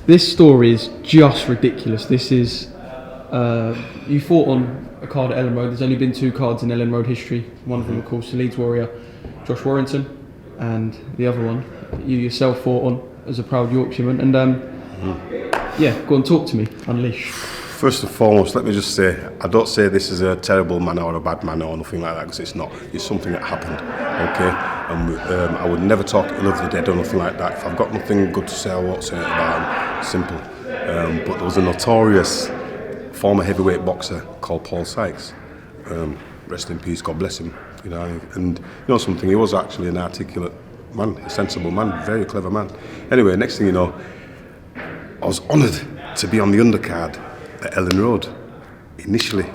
This story is just ridiculous. This is you fought on a card at Elland Road. There's only been 2 cards in Elland Road history. One of them, of course, the Leeds Warrior, Josh Warrington, and the other one you yourself fought on as a proud Yorkshireman. And yeah, go and talk to me. Unleash. First and foremost, let me just say, I don't say this is a terrible manner or a bad manner or nothing like that, because it's not. It's something that happened, okay? And I would never talk ill of the dead or nothing like that. If I've got nothing good to say, I won't say it about them. Simple. But there was a notorious former heavyweight boxer called Paul Sykes. Rest in peace, God bless him. You know, and you know something, he was actually an articulate man, a sensible man, very clever man. Anyway, next thing you know, I was honoured to be on the undercard at Elland Road initially,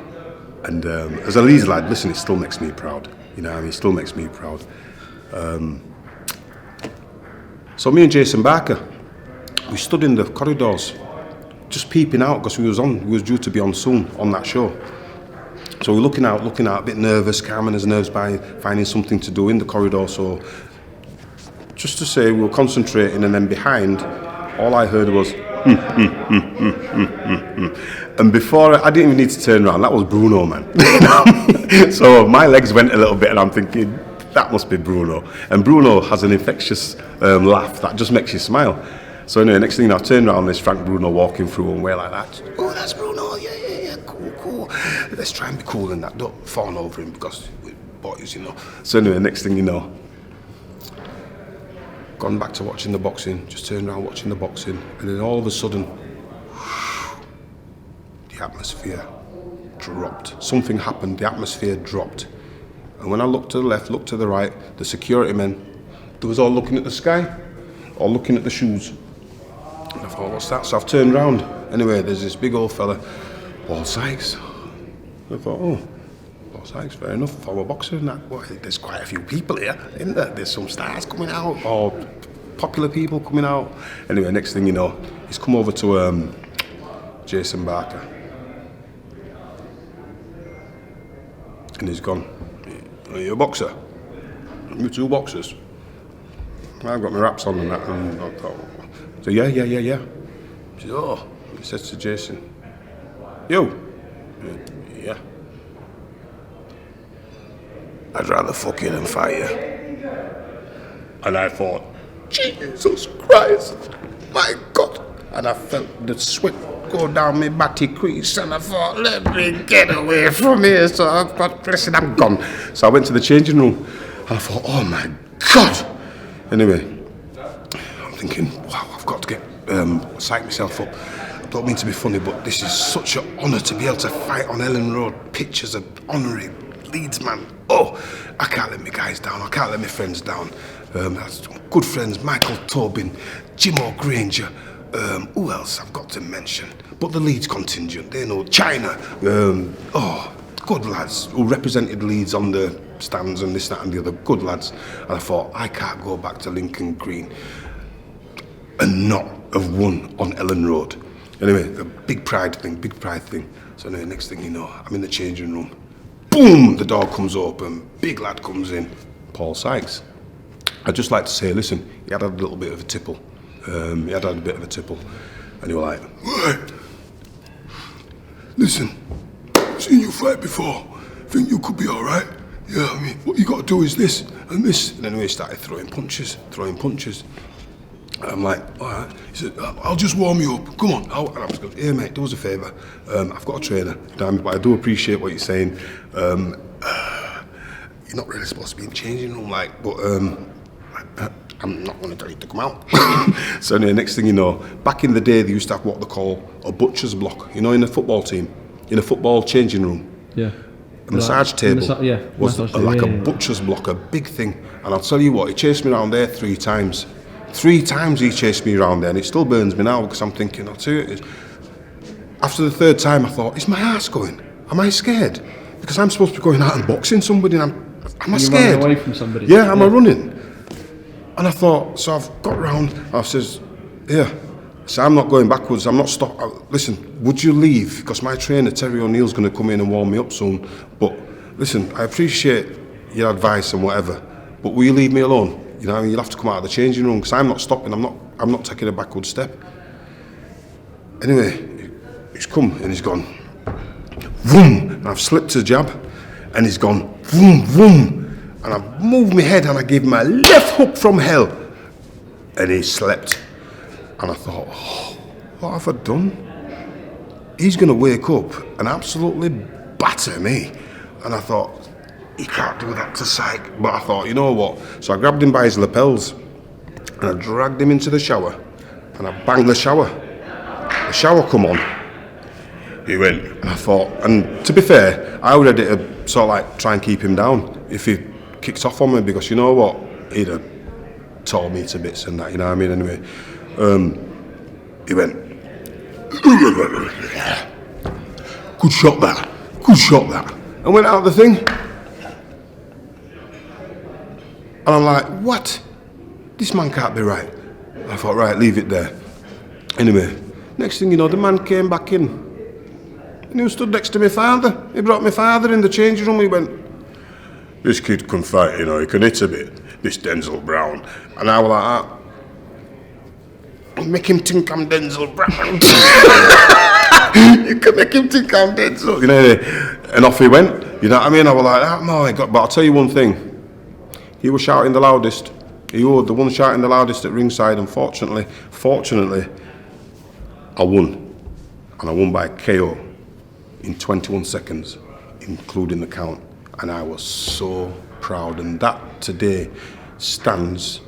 and as a Leeds lad, listen, it still makes me proud. You know what I mean? It still makes me proud. So me and Jason Barker, we stood in the corridors, just peeping out because we was due to be on soon on that show. So we're looking out, a bit nervous, calming his nerves by finding something to do in the corridor. So just to say, we were concentrating, and then behind, all I heard was. And before I didn't even need to turn around, that was Bruno, man. So my legs went a little bit, and I'm thinking that must be Bruno. And Bruno has an infectious laugh that just makes you smile. So anyway, next thing you know, I turned around, there's Frank Bruno walking through, and we're like that. Oh, that's Bruno. Yeah, cool. Let's try and be cool in that. Don't fawn over him because we're boys, you know. So anyway, next thing you know, gone back to watching the boxing, just turned around watching the boxing, and then all of a sudden, the atmosphere dropped. Something happened, the atmosphere dropped. And when I looked to the left, looked to the right, the security men, they was all looking at the sky, all looking at the shoes. And I thought, what's that? So I've turned round. Anyway, there's this big old fella, Paul Sykes. I thought, oh, Paul Sykes, fair enough, former boxer and that. Well, there's quite a few people here, isn't there? There's some stars coming out, or popular people coming out. Anyway, next thing you know, he's come over to Jason Barker. And he's gone, are you a boxer? You 2 boxers? I've got my wraps on and that. And I thought, so yeah. He says, oh, he says to Jason, yo, yeah. I'd rather fuck you than fight you. And I thought, Jesus Christ, my God. And I felt the sweat go down my batty crease, and I thought, let me get away from here. So I thought, listen, I'm gone. So I went to the changing room, and I thought, oh my God. Anyway, I'm thinking, wow, I've got to get psych myself up. I don't mean to be funny, but this is such an honour to be able to fight on Elland Road. Pictures of honorary Leeds man. Oh, I can't let my guys down. I can't let my friends down. That's good friends, Michael Tobin, Jim O'Granger. Who else I've got to mention? But the Leeds contingent, they know China. Good lads who represented Leeds on the stands and this, that and the other. Good lads. And I thought, I can't go back to Lincoln Green and not have won on Elland Road. Anyway, a big pride thing. So anyway, next thing you know, I'm in the changing room. Boom! The door comes open, big lad comes in, Paul Sykes. I'd just like to say, listen, he had a little bit of a tipple. And he was like, right, listen, seen you fight before, think you could be alright? Yeah, I mean, what you got to do is this and this. And anyway, he started throwing punches. I'm like, alright. He said, I'll just warm you up, come on. And I was going, hey mate, do us a favour. I've got a trainer, but I do appreciate what you're saying. You're not really supposed to be in changing room, but I'm not going to tell you to come out. So anyway, next thing you know, back in the day, they used to have what they call a butcher's block. You know, in a football team, in a football changing room. Yeah. A massage table was like a butcher's block, a big thing. And I'll tell you what, he chased me around there 3 times. 3 times he chased me around there, and it still burns me now because I'm thinking, I'll tell you, after the 3rd time, I thought, is my ass going? Am I scared? Because I'm supposed to be going out and boxing somebody, and am I scared? Running away from somebody. Yeah, am I running? And I thought, so I've got round, I says, yeah. So I'm not going backwards, I'm not stopping. Listen, would you leave? Because my trainer, Terry O'Neill's going to come in and warm me up soon. But listen, I appreciate your advice and whatever, but will you leave me alone? You know what I mean? You'll have to come out of the changing room because I'm not stopping, I'm not taking a backward step. Anyway, he's come and he's gone, vroom, and I've slipped a jab, and he's gone, vroom, vroom, and I've moved my head and I gave him a left hook from hell, and he slept. And I thought, oh, what have I done? He's going to wake up and absolutely batter me. And I thought, he can't do that to Sykes. But I thought, you know what? So I grabbed him by his lapels and I dragged him into the shower and I banged the shower. The shower come on. He went, and I thought, and to be fair, I was ready to sort of like try and keep him down if he kicks off on me, because you know what? He'd have tore me to bits and that, you know what I mean? Anyway, he went, good shot that, and went out the thing. And I'm like, what? This man can't be right. I thought, right, leave it there. Anyway, next thing you know, the man came back in. And he was stood next to my father. He brought my father in the changing room. He went, this kid can fight, you know, he can hit a bit, this Denzel Brown. And I was like that. Make him think I'm Denzel Brown. You can make him think I'm Denzel. You know, and off he went. You know what I mean? I was like, oh my God. But I'll tell you one thing. He was shouting the loudest. He was the one shouting the loudest at ringside. And fortunately, I won. And I won by KO in 21 seconds, including the count. And I was so proud. And that today stands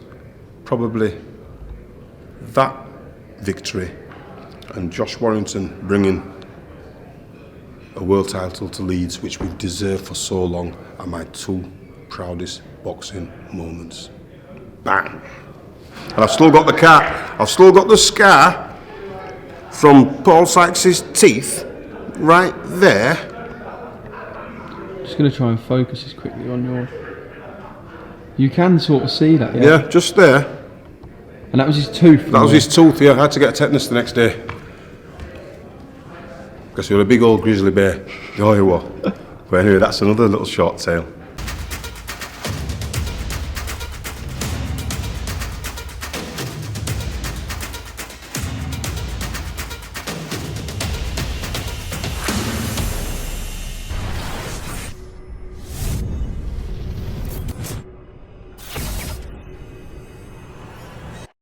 probably that victory and Josh Warrington bringing a world title to Leeds, which we've deserved for so long, are my two proudest boxing moments. Bang. And I've still got the scar from Paul Sykes' teeth right there. Just going to try and focus this quickly on your... You can sort of see that, yeah? Yeah, just there. And that was his tooth? That was his tooth, yeah. I had to get a tetanus the next day. Because he was a big old grizzly bear. Oh, he was. But anyway, that's another little short tale.